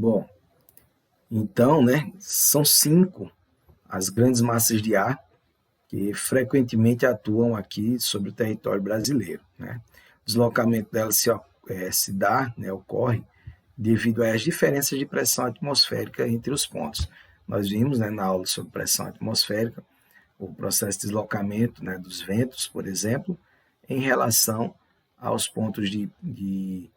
Bom, então, né, são 5 as grandes massas de ar que frequentemente atuam aqui sobre o território brasileiro, né? O deslocamento delas se dá, né, ocorre devido às diferenças de pressão atmosférica entre os pontos. Nós vimos, né, na aula sobre pressão atmosférica o processo de deslocamento, né, dos ventos, por exemplo, em relação aos pontos de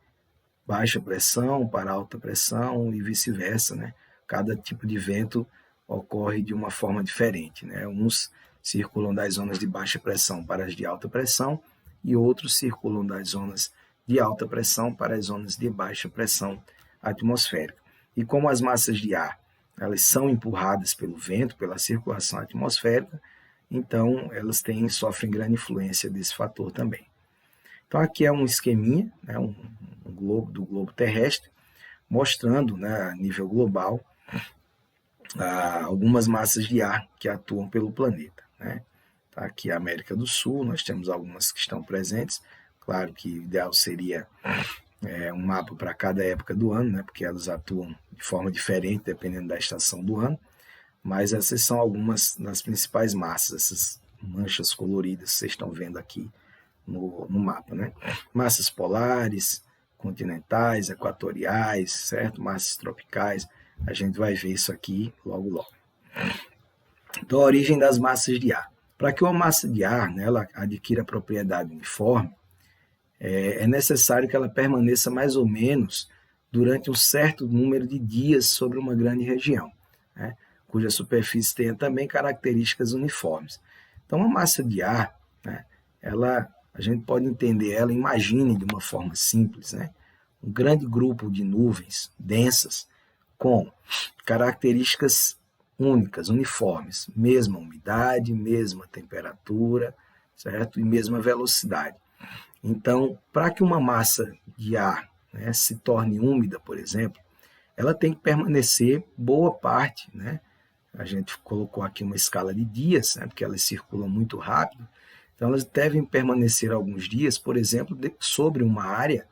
baixa pressão para alta pressão e vice-versa, né? Cada tipo de vento ocorre de uma forma diferente, né? Uns circulam das zonas de baixa pressão para as de alta pressão e outros circulam das zonas de alta pressão para as zonas de baixa pressão atmosférica. E como as massas de ar elas são empurradas pelo vento, pela circulação atmosférica, então elas sofrem grande influência desse fator também. Então aqui é um esqueminha, né, um globo do globo terrestre, mostrando, né, a nível global algumas massas de ar que atuam pelo planeta, né? Tá aqui a América do Sul, nós temos algumas que estão presentes. Claro que o ideal seria um mapa para cada época do ano, né, porque elas atuam de forma diferente dependendo da estação do ano, mas essas são algumas das principais massas, essas manchas coloridas que vocês estão vendo aqui no mapa, né? Massas polares, continentais, equatoriais, certo? Massas tropicais, a gente vai ver isso aqui logo logo. Então, a origem das massas de ar. Para que uma massa de ar, né, ela adquira propriedade uniforme, é necessário que ela permaneça mais ou menos durante um certo número de dias sobre uma grande região, né, cuja superfície tenha também características uniformes. Então, uma massa de ar, né, a gente pode entender ela, imagine de uma forma simples, né, um grande grupo de nuvens densas com características únicas, uniformes, mesma umidade, mesma temperatura, certo? E mesma velocidade. Então, para que uma massa de ar, né, se torne úmida, por exemplo, ela tem que permanecer boa parte, né? A gente colocou aqui uma escala de dias, né, porque elas circulam muito rápido, então elas devem permanecer alguns dias, por exemplo, sobre uma área,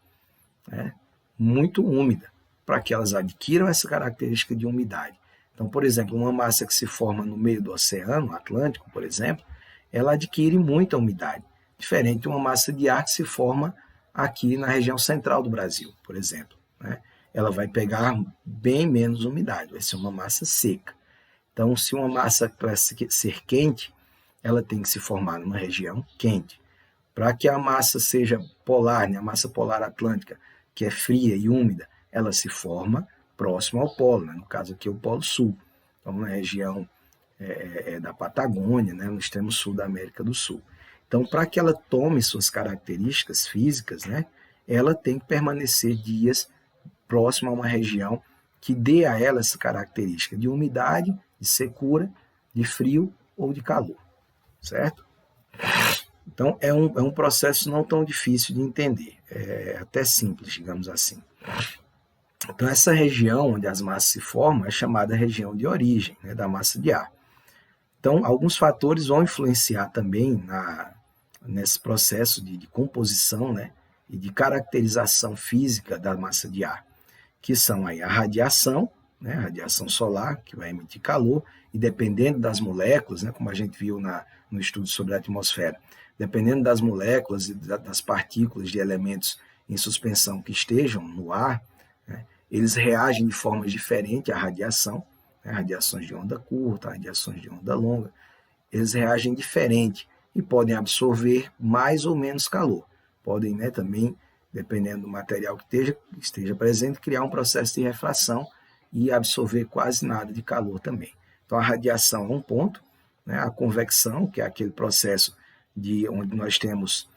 né, muito úmida, para que elas adquiram essa característica de umidade. Então, por exemplo, uma massa que se forma no meio do Oceano Atlântico, por exemplo, ela adquire muita umidade, diferente de uma massa de ar que se forma aqui na região central do Brasil, por exemplo, né? Ela vai pegar bem menos umidade, vai ser uma massa seca. Então, se uma massa para ser quente, ela tem que se formar numa região quente. Para que a massa seja polar, né, a massa polar atlântica, que é fria e úmida, ela se forma próximo ao polo, né, no caso aqui o Polo Sul. Então, na região da Patagônia, né, no extremo sul da América do Sul. Então, para que ela tome suas características físicas, né, ela tem que permanecer dias próximo a uma região que dê a ela essa característica de umidade, de secura, de frio ou de calor, certo? Então, é um processo não tão difícil de entender, é até simples, digamos assim. Então, essa região onde as massas se formam é chamada região de origem, né, da massa de ar. Então, alguns fatores vão influenciar também nesse processo de composição, né, e de caracterização física da massa de ar, que são aí a radiação, né, a radiação solar, que vai emitir calor, e dependendo das moléculas, né, como a gente viu no estudo sobre a atmosfera, dependendo das moléculas e das partículas de elementos em suspensão que estejam no ar, né, eles reagem de formas diferentes à radiação, né, radiações de onda curta, radiações de onda longa, eles reagem diferente e podem absorver mais ou menos calor. Podem, né, também, dependendo do material que esteja presente, criar um processo de refração e absorver quase nada de calor também. Então, a radiação é um ponto, né, a convecção, que é aquele processo onde nós temos,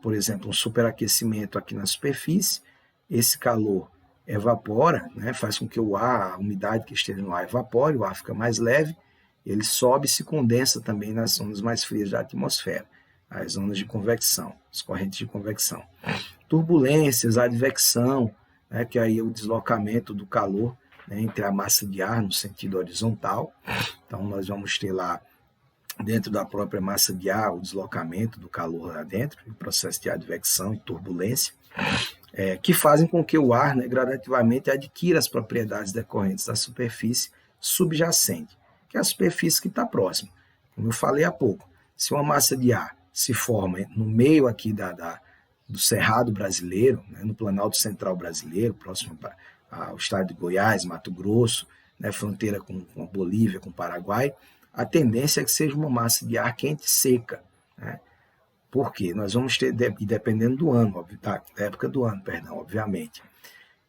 por exemplo, um superaquecimento aqui na superfície, esse calor evapora, né, faz com que o ar, a umidade que esteja no ar evapore, o ar fica mais leve, ele sobe e se condensa também nas zonas mais frias da atmosfera, as zonas de convecção, as correntes de convecção. Turbulências, advecção, né, que aí é o deslocamento do calor, né, entre a massa de ar no sentido horizontal. Então, nós vamos ter lá, dentro da própria massa de ar, o deslocamento do calor lá dentro, o processo de advecção e turbulência. que fazem com que o ar, né, gradativamente adquira as propriedades decorrentes da superfície subjacente, que é a superfície que está próxima. Como eu falei há pouco, se uma massa de ar se forma no meio aqui do Cerrado brasileiro, né, no Planalto Central brasileiro, próximo ao estado de Goiás, Mato Grosso, né, fronteira com a Bolívia, com o Paraguai, a tendência é que seja uma massa de ar quente seca, né? Porque nós vamos ter, dependendo do ano, da época do ano, perdão, obviamente,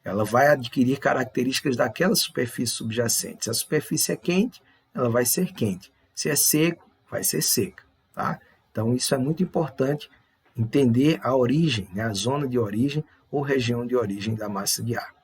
ela vai adquirir características daquela superfície subjacente. Se a superfície é quente, ela vai ser quente. Se é seco, vai ser seca, tá? Então isso é muito importante, entender a origem, né, a zona de origem ou região de origem da massa de ar.